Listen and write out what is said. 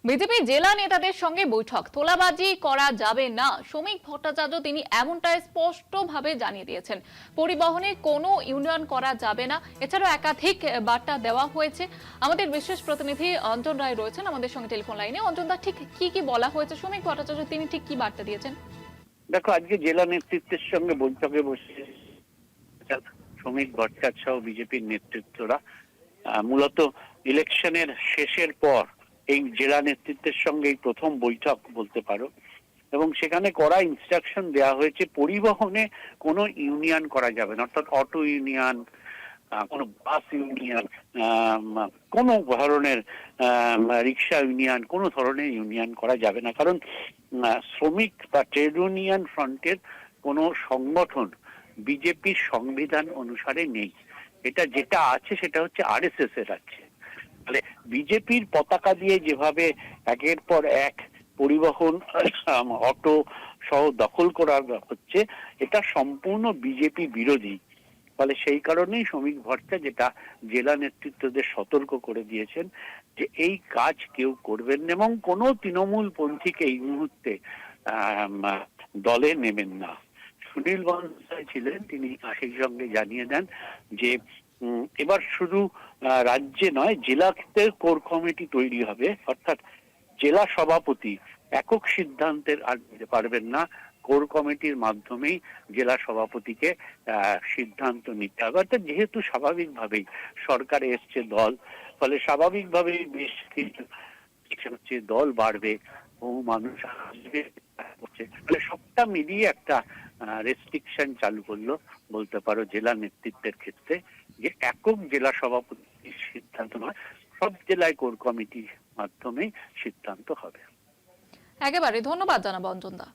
BJP জেলা নেতাদের সঙ্গে বৈঠক, তোলাবাজি করা যাবে না। শ্রমিক ভট্টাচার্য তিনি এমনটাই স্পষ্টভাবে জানিয়ে দিয়েছেন। পরিবহনে কোনো ইউনিয়ন করা যাবে না। এছাড়াও একাধিক বার্তা দেওয়া হয়েছে। আমাদের বিশেষ প্রতিনিধি অঞ্জন রায় রয়েছেন আমাদের সঙ্গে টেলিফোন লাইনে। অঞ্জন দা, ঠিক কি কি বলা হয়েছে? শ্রমিক ভট্টাচার্য তিনি ঠিক কি বার্তা দিয়েছেন? দেখো, আজকে জেলা নেতৃত্বের সঙ্গে বৈঠকে বসে শ্রমিক ভট্টাচার্য সহ বিজেপির নেতৃত্বরা মূলত ইলেকশনের শেষের পর এই জেলা নেতৃত্বের সঙ্গে এই প্রথম বৈঠক বলতে পারো, এবং সেখানে কড়া ইনস্ট্রাকশন দেওয়া হয়েছে পরিবহনে কোনো ইউনিয়ন করা যাবে না, অর্থাৎ অটো ইউনিয়ন, কোনো বাস ইউনিয়ন, কোনো ধরনের রিক্সা ইউনিয়ন, কোনো ধরনের ইউনিয়ন করা যাবে না। কারণ শ্রমিক বা ট্রেড ইউনিয়ন ফ্রন্টের কোনো সংগঠন বিজেপির সংবিধান অনুসারে নেই। এটা যেটা আছে সেটা হচ্ছে আরএসএস এর আছে। তাহলে বিজেপির পতাকা দিয়ে যেভাবে একের পর এক পরিবহন অটো সহ দখল করা হচ্ছে, এটা সম্পূর্ণ বিজেপি বিরোধী। ফলে সেই কারণেই শ্রমিক ভট্টা যেটা জেলা নেতৃত্বদের সতর্ক করে দিয়েছেন যে এই কাজ কেউ করবেন না, এবং কোনো তৃণমূল পন্থীকে এই মুহূর্তে দলে নেবেন না। সুনীল বন্দ্যোপাধ্যায় ছিলেন, তিনি সেই সঙ্গে জানিয়ে দেন যে এবার শুধু রাজ্যে নয়, জেলাতে কোর কমিটি তৈরি হবে, অর্থাৎ জেলা সভাপতি একক সিদ্ধান্তের আর নিতে পারবেন না। কোর কমিটির মাধ্যমেই জেলা সভাপতিকে সিদ্ধান্ত নিতে হবে। অর্থাৎ যেহেতু স্বাভাবিকভাবেই সরকারে এসছে দল, ফলে স্বাভাবিকভাবেই বেশ কিছু হচ্ছে দল বাড়বে, বহু মানুষ আসবে, ফলে সবটা মিলিয়ে একটা রেস্ট্রিকশন চালু করলো বলতে পারো জেলা নেতৃত্বের ক্ষেত্রে, যে একক জেলা সভাপতির সিদ্ধান্ত নয়, সব জেলায় কোর কমিটির মাধ্যমেই সিদ্ধান্ত হবে। একেবারে ধন্যবাদ জানাবো অঞ্জন দা।